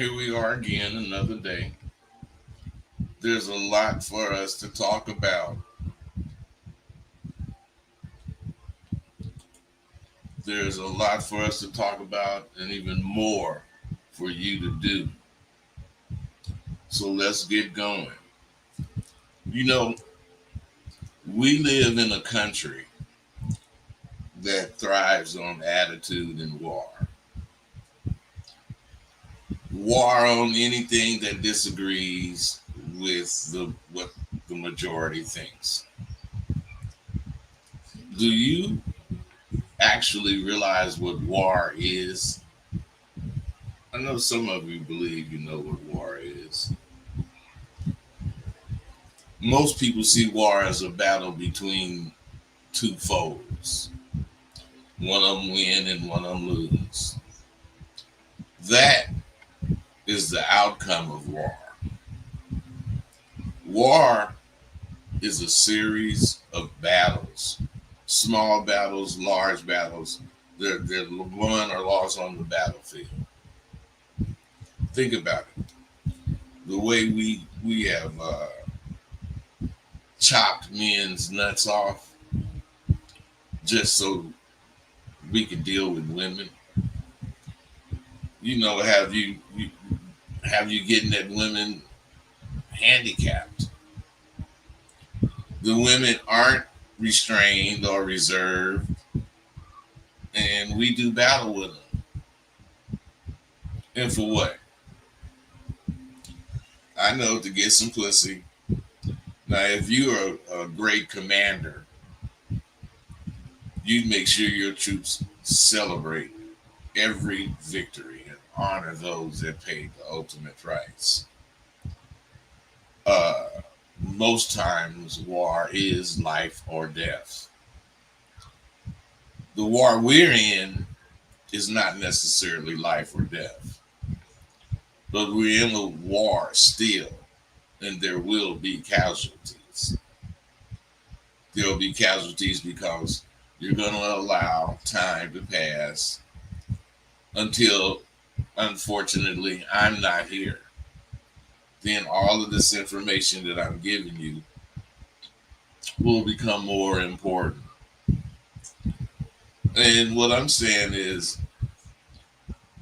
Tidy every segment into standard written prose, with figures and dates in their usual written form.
Here we are again, another day. There's a lot for us to talk about. There's a lot for us to talk about, and even more for you to do. So let's get going. You know, we live in a country that thrives on attitude and war. War on anything that disagrees with what the majority thinks. Do you actually realize what war is? I know some of you believe you know what war is. Most people see war as a battle between two foes. One of them win and one of them lose. That is the outcome of war. War is a series of battles, small battles, large battles. They're won or lost on the battlefield. Think about it. The way we have chopped men's nuts off just so we can deal with women. You know, have you getting at women handicapped? The women aren't restrained or reserved, and we do battle with them. And for what? I know, to get some pussy. Now, if you're a great commander, you make sure your troops celebrate every victory and honor those that paid the ultimate price. Uh, Most times, war is life or death. The war we're in is not necessarily life or death, but we're in a war still, and there will be casualties. There will be casualties because you're going to allow time to pass until, unfortunately, I'm not here. Then all of this information that I'm giving you will become more important. And what I'm saying is,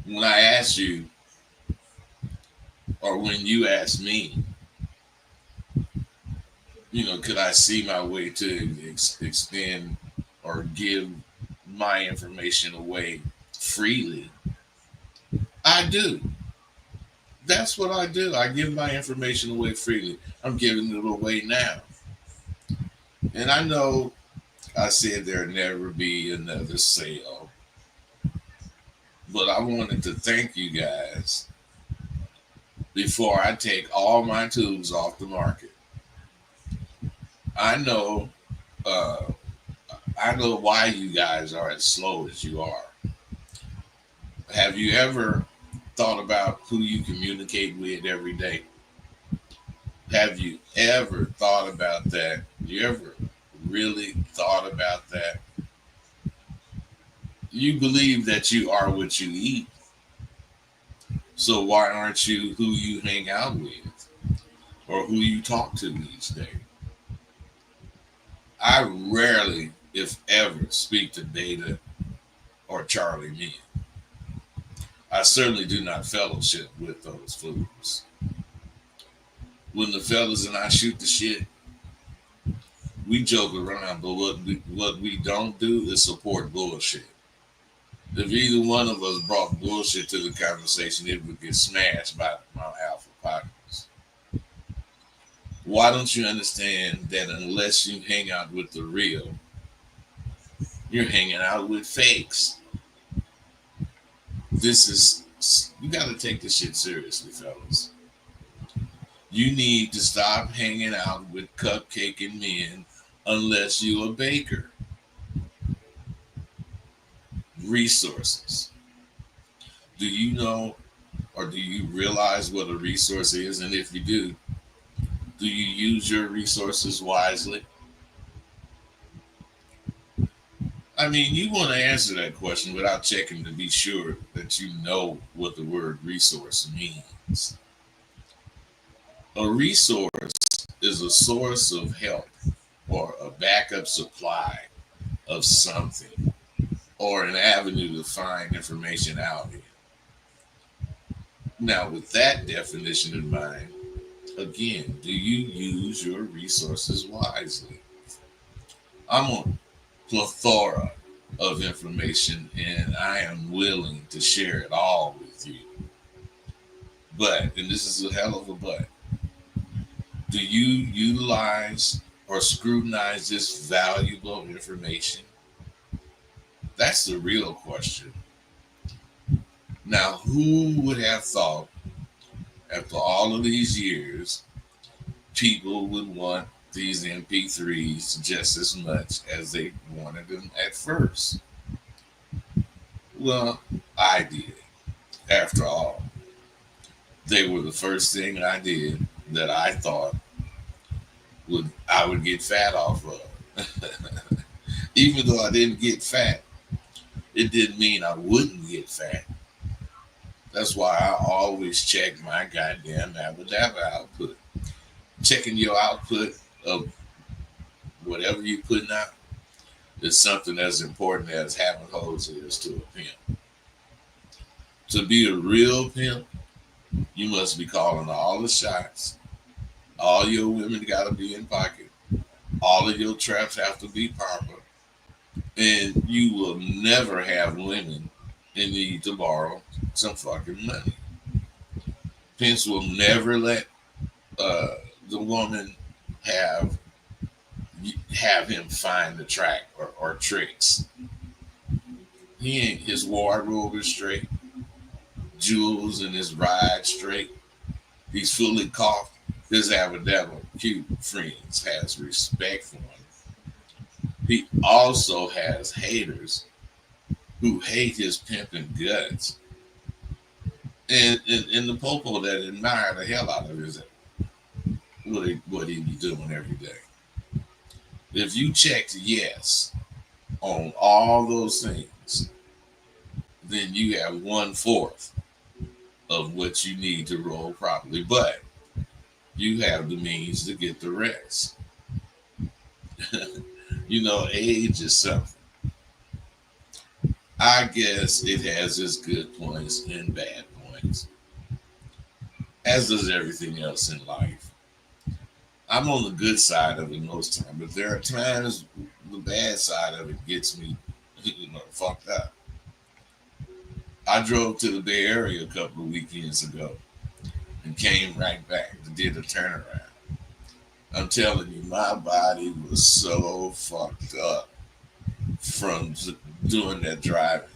when I ask you, or when you ask me, could I see my way to extend or give my information away freely? I do. That's what I do. I give my information away freely. I'm giving it away now. And I know I said there'll never be another sale, but I wanted to thank you guys before I take all my tubes off the market. I know, uh, I know why you guys are as slow as you are. Have you ever thought about who you communicate with every day? Have you ever thought about that? You ever really thought about that? You believe that you are what you eat. So why aren't you who you hang out with or who you talk to each day? I rarely, if ever, speak to Data or Charlie Men. I certainly do not fellowship with those fools. When the fellas and I shoot the shit, we joke around, but what we don't do is support bullshit. If either one of us brought bullshit to the conversation, it would get smashed by Mount Alpha Partners. Why don't you understand that unless you hang out with the real, you're hanging out with fakes? You got to take this shit seriously, fellas. You need to stop hanging out with cupcaking men unless you a baker. Resources. Do you know or do you realize what a resource is? And if you do you use your resources wisely? I mean, you want to answer that question without checking to be sure that you know what the word resource means. A resource is a source of help or a backup supply of something or an avenue to find information out in. Now, with that definition in mind, again, do you use your resources wisely? I'm a plethora of information and I am willing to share it all with you. But, and this is a hell of a but, do you utilize or scrutinize this valuable information? That's the real question. Now, who would have thought after all of these years, people would want these MP3s just as much as they wanted them at first? Well, I did. After all, they were the first thing I did that I thought would I would get fat off of. Even though I didn't get fat, it didn't mean I wouldn't get fat. That's why I always check my goddamn abracadabra output. Checking your output of whatever you're putting out is something as important as having hoes is to a pimp. To be a real pimp, you must be calling all the shots. All your women gotta be in pocket. All of your traps have to be proper. And you will never have women in need to borrow some fucking money. Pimps will never let uh, the woman have have him find the track or tricks. He ain't his wardrobe is straight, jewels in his ride straight. He's fully coughed. His Aberdabble cute friends has respect for him. He also has haters who hate his pimping guts. And the popo that admire the hell out of his what he be doing every day. If you checked yes on all those things, then you have 1/4 of what you need to roll properly. But you have the means to get the rest. Age is something. I guess it has its good points and bad points, as does everything else in life. I'm on the good side of it most times, but there are times the bad side of it gets me, fucked up. I drove to the Bay Area a couple of weekends ago and came right back and did a turnaround. I'm telling you, my body was so fucked up from doing that driving.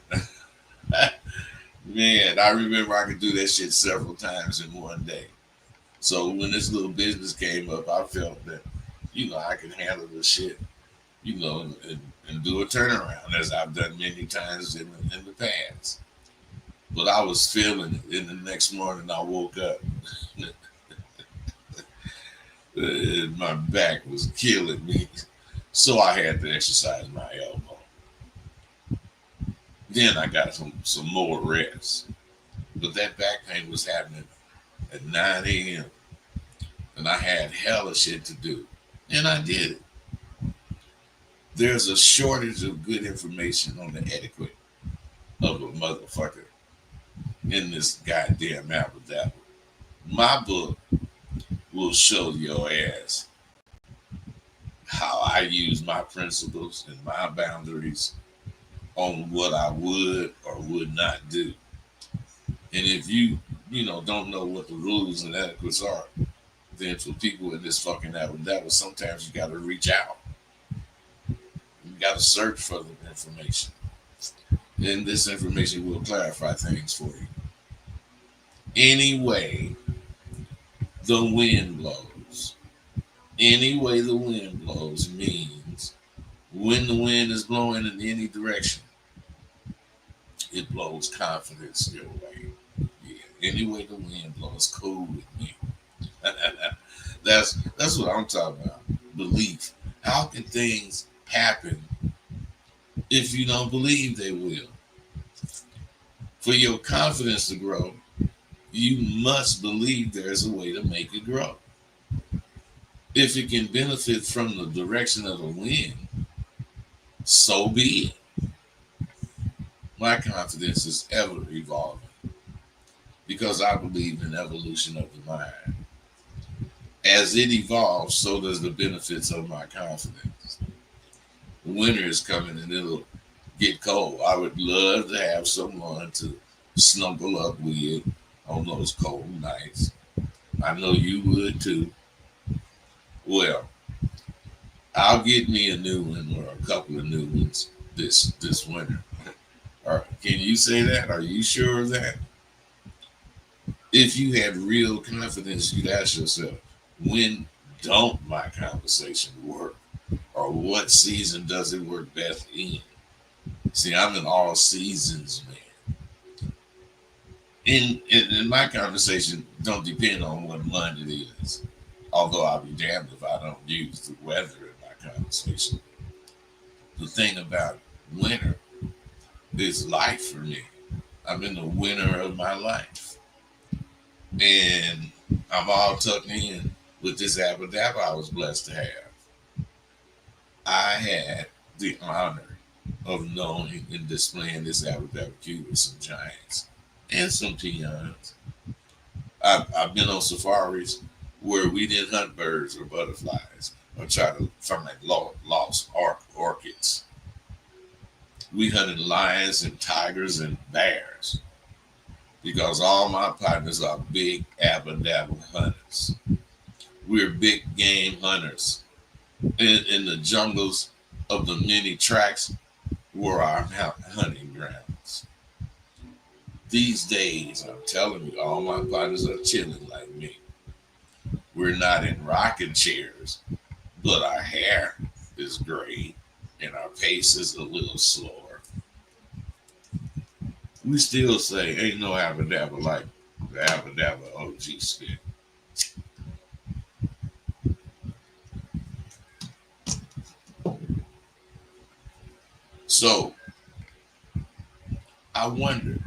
Man, I remember I could do that shit several times in one day. So when this little business came up, I felt that, I could handle the shit, and do a turnaround as I've done many times in the past. But I was feeling it. In the next morning, I woke up. My back was killing me. So I had to exercise my elbow. Then I got some more rest. But that back pain was happening at 9 a.m. And I had hella shit to do. And I did it. There's a shortage of good information on the etiquette of a motherfucker in this goddamn apple dabble. My book will show your ass how I use my principles and my boundaries on what I would or would not do. And if don't know what the rules and etiquettes are, then for people in this fucking apple sometimes you got to reach out. You got to search for the information. And this information will clarify things for you. Anyway, the wind blows. Any way the wind blows means when the wind is blowing in any direction, it blows confidence your way. Yeah, any way the wind blows, cool with me. that's what I'm talking about. Belief. How can things happen if you don't believe they will. For your confidence to grow, you must believe there's a way to make it grow. If it can benefit from the direction of the wind, so be it. My confidence is ever evolving because I believe in evolution of the mind. As it evolves, so does the benefits of my confidence. The winter is coming and it'll get cold. I would love to have someone to snuggle up with on those cold nights. I know you would too. Well, I'll get me a new one or a couple of new ones this winter. Or can you say that? Are you sure of that? If you had real confidence, you'd ask yourself, when don't my conversation work? Or what season does it work best in? See, I'm an all seasons man. In my conversation don't depend on what month it is. Although I'll be damned if I don't use the weather in my conversation. The thing about winter is life for me. I'm in the winter of my life. And I'm all tucked in with this abadabba I was blessed to have. I had the honor of knowing and displaying this abadabba cube with some giants and some peons. I've been on safaris where we didn't hunt birds or butterflies or try to find lost orchids. We hunted lions and tigers and bears because all my partners are big abba-dabba hunters. We're big game hunters. In the jungles of the many tracks were our hunting grounds. These days, I'm telling you, all my partners are chilling like me. We're not in rocking chairs, but our hair is gray and our pace is a little slower. We still say, ain't no abba-dabba like the abba-dabba OG stick. So, I wonder,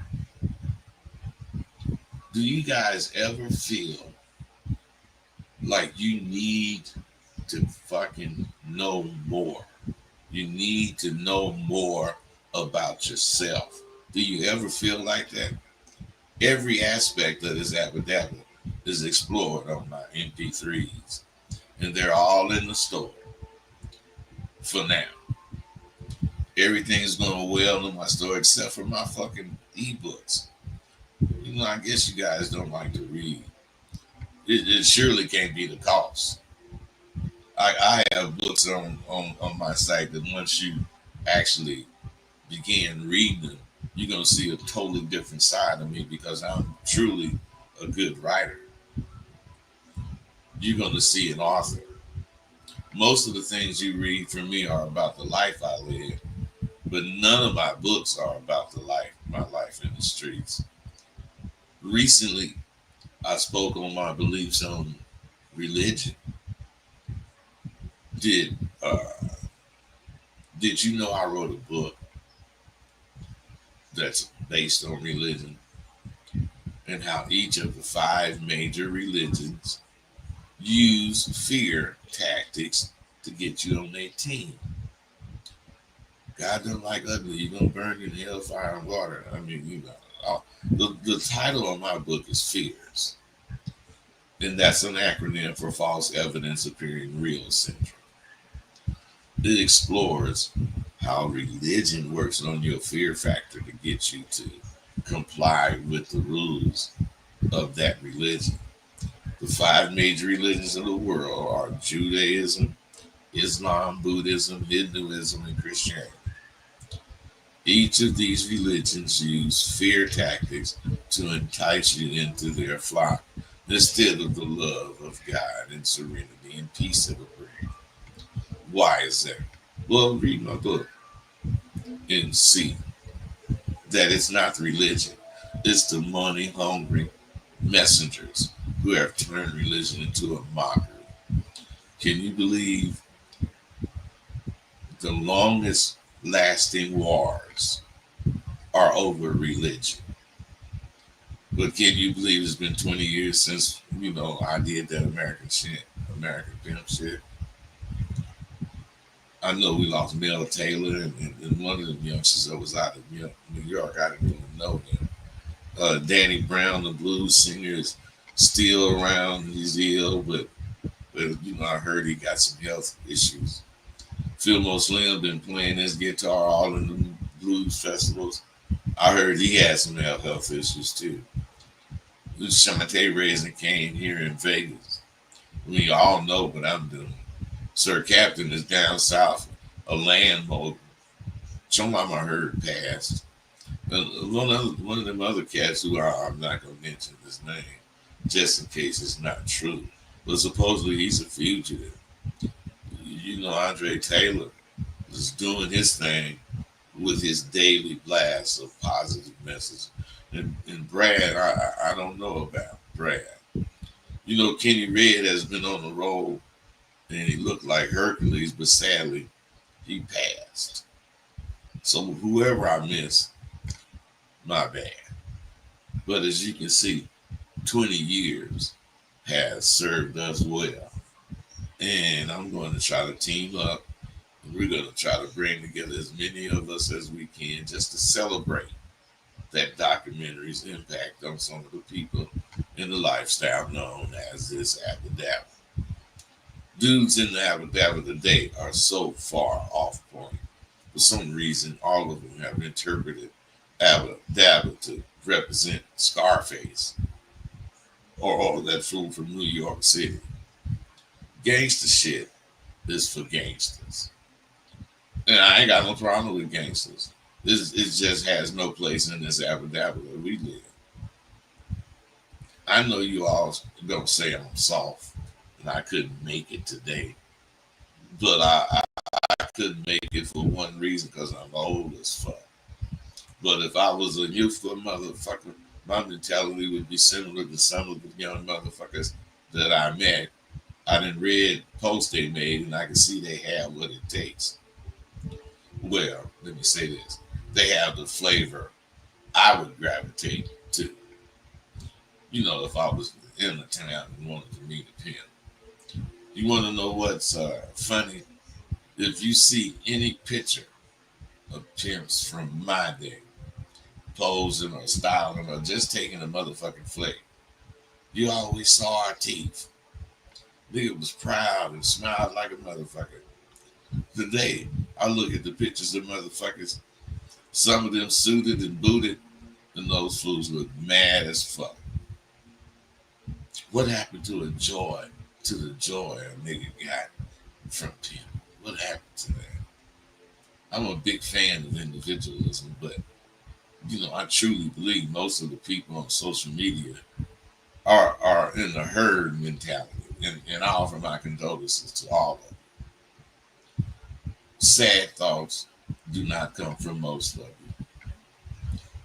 do you guys ever feel like you need to fucking know more? You need to know more about yourself. Do you ever feel like that? Every aspect of this abba is explored on my MP3s, and they're all in the store for now. Everything's going well in my store except for my fucking ebooks. You know, I guess you guys don't like to read. It surely can't be the cost. I have books on my site that once you actually begin reading them, you're going to see a totally different side of me because I'm truly a good writer. You're going to see an author. Most of the things you read from me are about the life I live, but none of my books are about my life in the streets. Recently, I spoke on my beliefs on religion. Did uh, did you know I wrote a book that's based on religion and how each of the five major religions use fear tactics to get you on their team? God don't like ugly. You're gonna burn in hell, fire, and water. I mean, you know. The title of my book is Fears, and that's an acronym for False Evidence Appearing Real Syndrome. It explores how religion works on your fear factor to get you to comply with the rules of that religion. The five major religions of the world are Judaism, Islam, Buddhism, Hinduism, and Christianity. Each of these religions use fear tactics to entice you into their flock instead of the love of God and serenity and peace it will bring. Why is that? Well, read my book and see that it's not religion. It's the money hungry messengers who have turned religion into a mockery. Can you believe the longest lasting wars are over religion. But can you believe it's been 20 years since, I did that American shit, American pimp shit? I know we lost Mel Taylor and one of the youngsters that was out of New York. I didn't even know him. Danny Brown, the blues singer, is still around. He's ill, but I heard he got some health issues. Philmo Slim been playing his guitar all in the blues festivals. I heard he had some health issues too. Shantae Raising Kane here in Vegas. We all know what I'm doing. Sir Captain is down south, a land mogul. Some of them I heard passed. One of them other cats who I'm not going to mention his name, just in case it's not true. But supposedly he's a fugitive. Andre Taylor is doing his thing with his daily blast of positive messages. And Brad, I don't know about Brad. Kenny Red has been on the road and he looked like Hercules, but sadly, he passed. So whoever I miss, my bad. But as you can see, 20 years has served us well. And I'm going to try to team up. And we're going to try to bring together as many of us as we can just to celebrate that documentary's impact on some of the people in the lifestyle known as this Abba. Dudes in the Abba today are so far off point. For some reason, all of them have interpreted Abba to represent Scarface or that fool from New York City. Gangster shit is for gangsters. And I ain't got no problem with gangsters. It just has no place in this Abba that we live. I know you all gonna say I'm soft and I couldn't make it today, but I couldn't make it for one reason because I'm old as fuck. But if I was a youthful motherfucker, my mentality would be similar to some of the young motherfuckers that I met. I done read posts they made and I can see they have what it takes. Well, let me say this. They have the flavor I would gravitate to. If I was in a town and wanted to meet a pimp. You want to know what's funny? If you see any picture of pimps from my day, posing or styling or just taking a motherfucking flick, you always saw our teeth. Nigga was proud and smiled like a motherfucker. Today, I look at the pictures of motherfuckers, some of them suited and booted, and those fools look mad as fuck. What happened to the joy a nigga got from pimp? What happened to that? I'm a big fan of individualism, but I truly believe most of the people on social media are in the herd mentality. And I offer my condolences to all of them. Sad thoughts do not come from most of you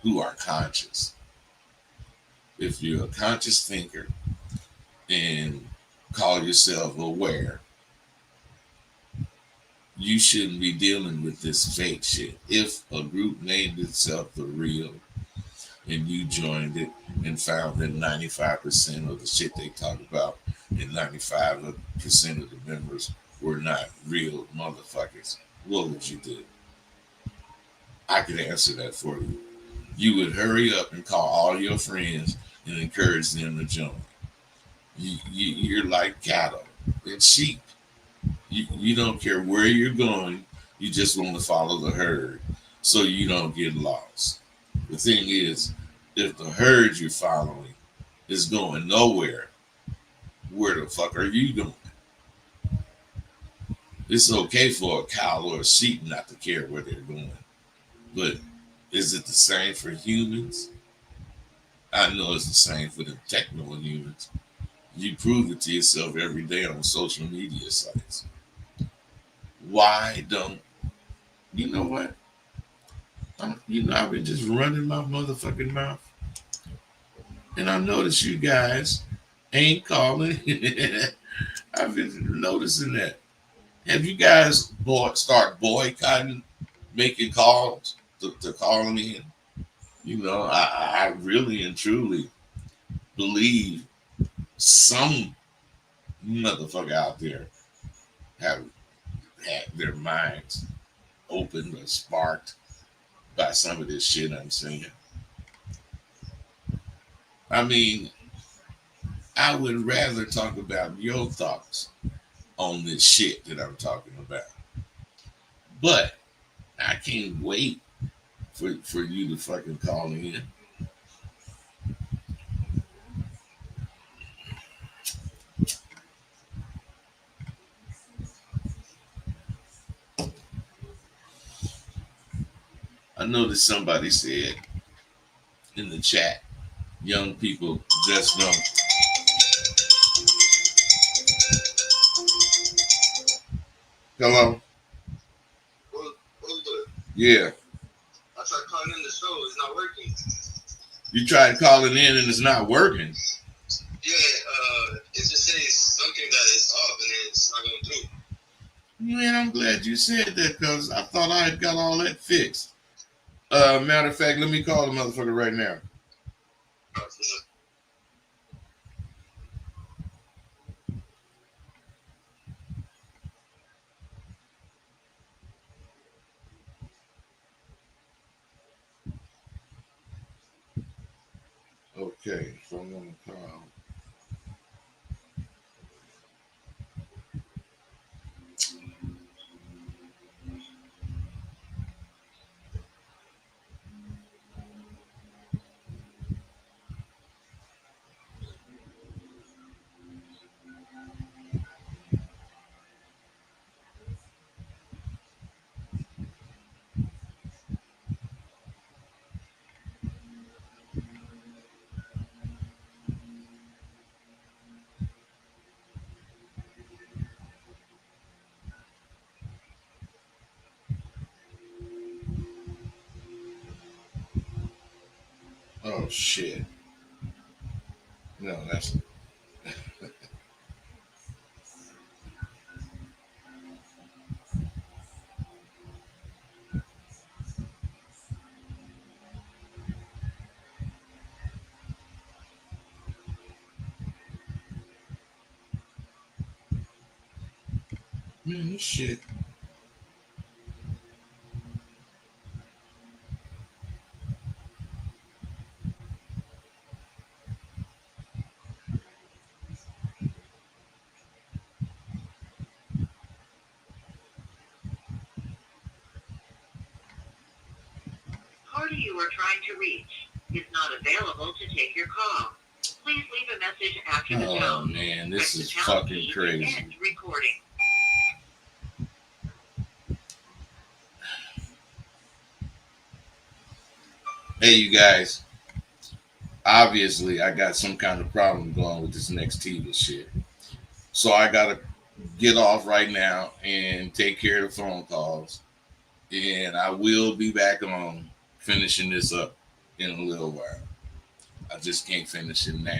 who are conscious. If you're a conscious thinker and call yourself aware, you shouldn't be dealing with this fake shit. If a group named itself The Real and you joined it and found that 95% of the shit they talk about and 95% of the members were not real motherfuckers, what would you do? I could answer that for you. You would hurry up and call all your friends and encourage them to join. You're like cattle and sheep. You don't care where you're going. You just want to follow the herd so you don't get lost. The thing is, if the herd you're following is going nowhere, where the fuck are you going? It's okay for a cow or a sheep not to care where they're going. But is it the same for humans? I know it's the same for the techno humans. You prove it to yourself every day on social media sites. Why don't you know what? I've been just running my motherfucking mouth. And I noticed you guys ain't calling. I've been noticing that. Have you guys start boycotting making calls to call them in. I really and truly believe some motherfucker out there have had their minds opened or sparked by some of this shit I'm saying. I mean, I would rather talk about your thoughts on this shit that I'm talking about. But I can't wait for you to fucking call in. I noticed somebody said in the chat, young people just don't. Hello? Yeah. I tried calling in the show, it's not working. You tried calling in and it's not working? Yeah, it just says something that is off and it's not going through. Man, I'm glad you said that because I thought I had got all that fixed. Matter of fact, let me call the motherfucker right now. Okay, so I'm gonna call. Oh shit. No, that's man, this shit. Party you are trying to reach is not available to take your call. Please leave a message after the tone. Oh man, this is fucking crazy. End recording. Hey, you guys. Obviously, I got some kind of problem going with this next TV shit. So I gotta get off right now and take care of the phone calls. And I will be back on finishing this up in a little while. I just can't finish it now.